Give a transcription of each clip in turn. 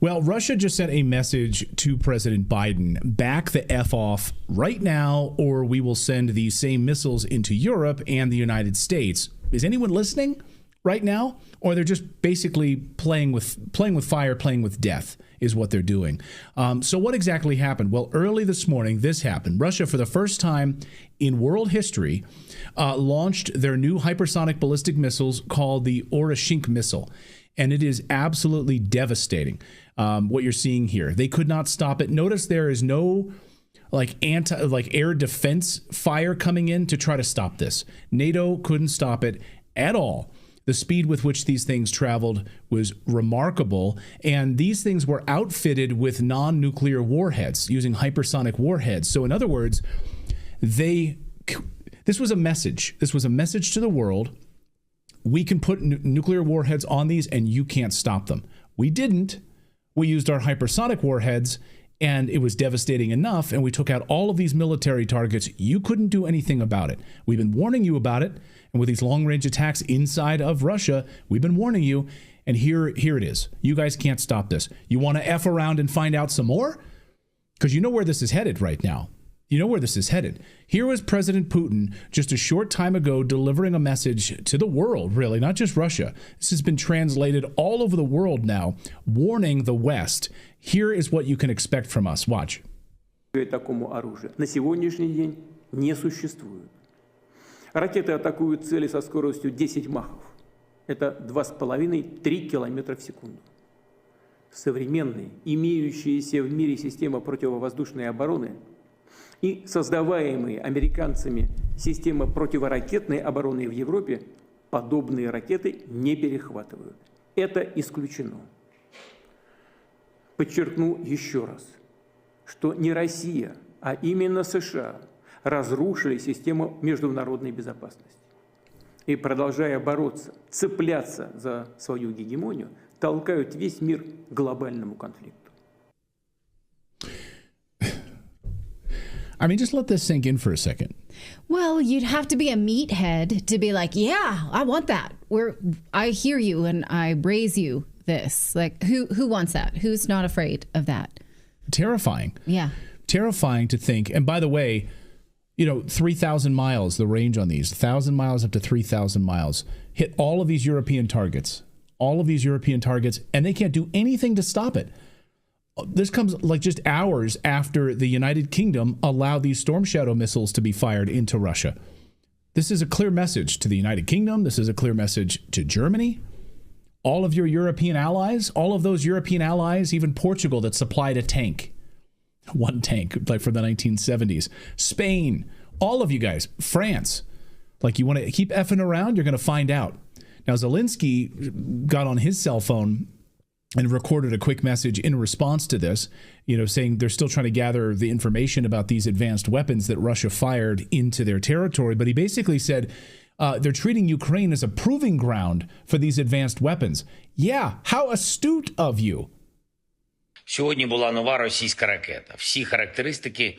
Well, Russia just sent a message to President Biden, back the F off right now, or we will send these same missiles into Europe and the United States. Is anyone listening right now? Or they're just basically playing with fire, playing with death is what they're doing. So what exactly happened? Well, early this morning, this happened. Russia, for the first time in world history, launched their new hypersonic ballistic missiles called the Orashink missile. And it is absolutely devastating, what you're seeing here. They could not stop it. Notice there is no air defense fire coming in to try to stop this. NATO couldn't stop it at all. The speed with which these things traveled was remarkable, and these things were outfitted with non-nuclear warheads, using hypersonic warheads. So in other words, this was a message. This was a message to the world. We can put nuclear warheads on these, and you can't stop them. We didn't. We used our hypersonic warheads, and it was devastating enough, and we took out all of these military targets. You couldn't do anything about it. We've been warning you about it. And with these long-range attacks inside of Russia, we've been warning you, and here it is. You guys can't stop this. You want to F around and find out some more? Because you know where this is headed right now. You know where this is headed. Here was President Putin just a short time ago delivering a message to the world, really, not just Russia. This has been translated all over the world now, warning the West. Here is what you can expect from us. Watch. Такому оружию на сегодняшний день не существует. Ракеты атакуют цели со скоростью 10 махов. Это 2,5-3 километра в секунду. Современные, имеющиеся в мире системы противовоздушной обороны и создаваемые американцами системы противоракетной обороны в Европе подобные ракеты не перехватывают. Это исключено. Подчеркну еще раз, что не Россия, а именно США разрушили систему международной безопасности. И, продолжая бороться, цепляться за свою гегемонию, толкают весь мир к глобальному конфликту. I mean, just let this sink in for a second. Well, you'd have to be a meathead to be like, yeah, I want that. I hear you and I raise you this. Like, who wants that? Who's not afraid of that? Terrifying. Yeah. Terrifying to think. And by the way, 3,000 miles, the range on these, 1,000 miles up to 3,000 miles, hit all of these European targets, and they can't do anything to stop it. This comes like just hours after the United Kingdom allowed these Storm Shadow missiles to be fired into Russia. This is a clear message to the United Kingdom. This is a clear message to Germany. All of your European allies, all of those European allies, even Portugal that supplied a tank. One tank, like from the 1970s. Spain, all of you guys, France. Like, you want to keep effing around, you're going to find out. Now, Zelensky got on his cell phone and recorded a quick message in response to this, saying they're still trying to gather the information about these advanced weapons that Russia fired into their territory. But he basically said they're treating Ukraine as a proving ground for these advanced weapons. Yeah, how astute of you. Сьогодні була нова російська ракета. Всі характеристики,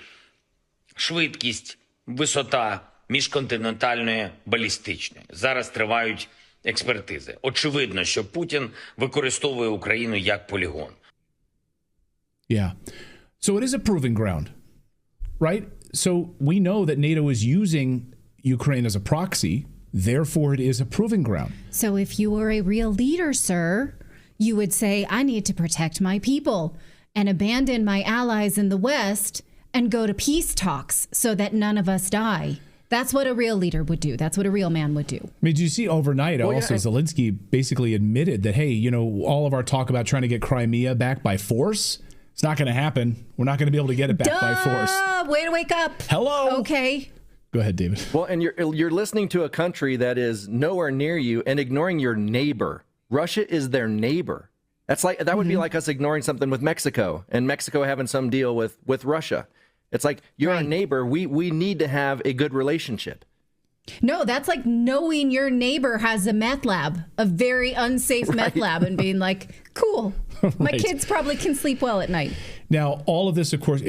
швидкість, висота міжконтинентальної балістичної. Зараз тривають експертизи. Очевидно, що Путін використовує Україну як полігон. Yeah. So it is a proving ground, right? So we know that NATO is using Ukraine as a proxy. Therefore, it is a proving ground. So if you were a real leader, sir, you would say, I need to protect my people and abandon my allies in the West and go to peace talks so that none of us die. That's what a real leader would do. That's what a real man would do. I mean, did you see overnight Zelensky basically admitted that, hey, all of our talk about trying to get Crimea back by force, it's not going to happen. We're not going to be able to get it back by force. Way to wake up. Hello. Okay. Go ahead, David. Well, and you're listening to a country that is nowhere near you and ignoring your neighbor. Russia is their neighbor. That would be like us ignoring something with Mexico and Mexico having some deal with Russia. It's like, you're a neighbor. We need to have a good relationship. No, that's like knowing your neighbor has a meth lab, a very unsafe meth lab, and being like, cool. My Right. kids probably can sleep well at night. Now, all of this, of course,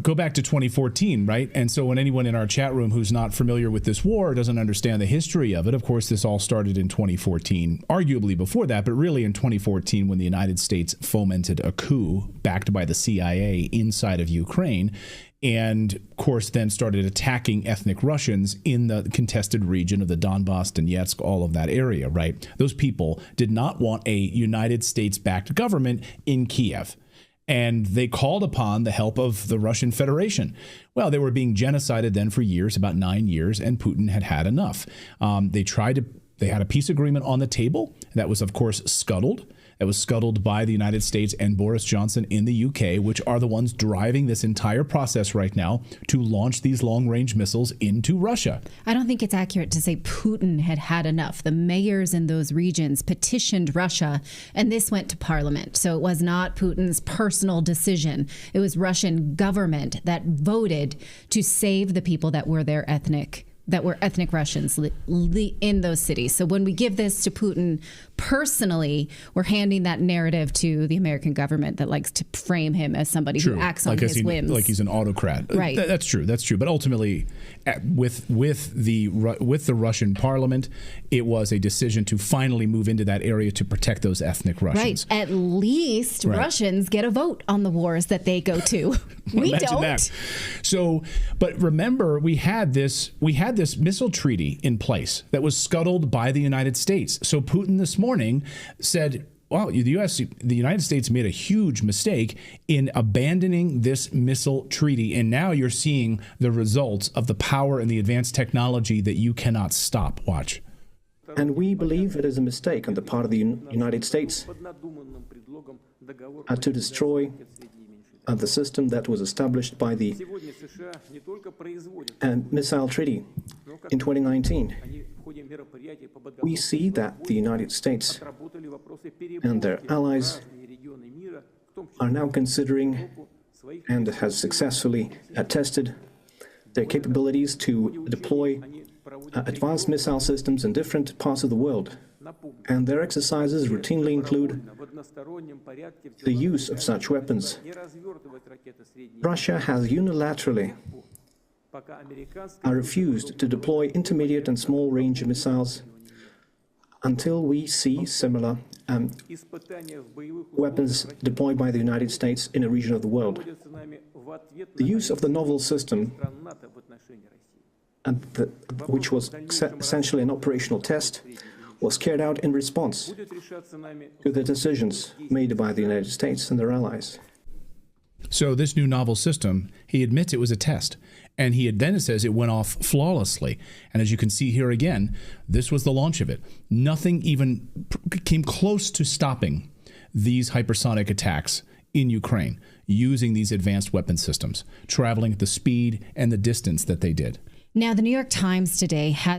go back to 2014, right? And so when anyone in our chat room who's not familiar with this war doesn't understand the history of it, of course, this all started in 2014, arguably before that, but really in 2014 when the United States fomented a coup backed by the CIA inside of Ukraine. And, of course, then started attacking ethnic Russians in the contested region of the Donbass, Donetsk, all of that area, right? Those people did not want a United States-backed government in Kiev. And they called upon the help of the Russian Federation. Well, they were being genocided then for years, about 9 years, and Putin had had enough. They had a peace agreement on the table that was, of course, scuttled. That was scuttled by the United States and Boris Johnson in the UK, which are the ones driving this entire process right now to launch these long-range missiles into Russia. I don't think it's accurate to say Putin had had enough. The mayors in those regions petitioned Russia, and this went to parliament. So it was not Putin's personal decision. It was Russian government that voted to save the people that were ethnic Russians in those cities. So when we give this to Putin personally, we're handing that narrative to the American government that likes to frame him as somebody who acts on his whims. Like he's an autocrat. Right. That's true. But ultimately, with the Russian parliament, it was a decision to finally move into that area to protect those ethnic Russians. Right. At least Russians get a vote on the wars that they go to. We don't. That. So, but remember, we had this missile treaty in place that was scuttled by the United States. So Putin this morning said, wow, the United States made a huge mistake in abandoning this missile treaty. And now you're seeing the results of the power and the advanced technology that you cannot stop. Watch. And we believe it is a mistake on the part of the United States to destroy the system that was established by the missile treaty in 2019. We see that the United States and their allies are now considering and has successfully tested their capabilities to deploy advanced missile systems in different parts of the world. And their exercises routinely include the use of such weapons. Russia has unilaterally refused to deploy intermediate and small-range missiles until we see similar weapons deployed by the United States in a region of the world. The use of the novel system, which was essentially an operational test, was carried out in response to the decisions made by the United States and their allies. So this new novel system, he admits it was a test. And he then says it went off flawlessly. And as you can see here again, this was the launch of it. Nothing even came close to stopping these hypersonic attacks in Ukraine using these advanced weapon systems, traveling at the speed and the distance that they did. Now, the New York Times today has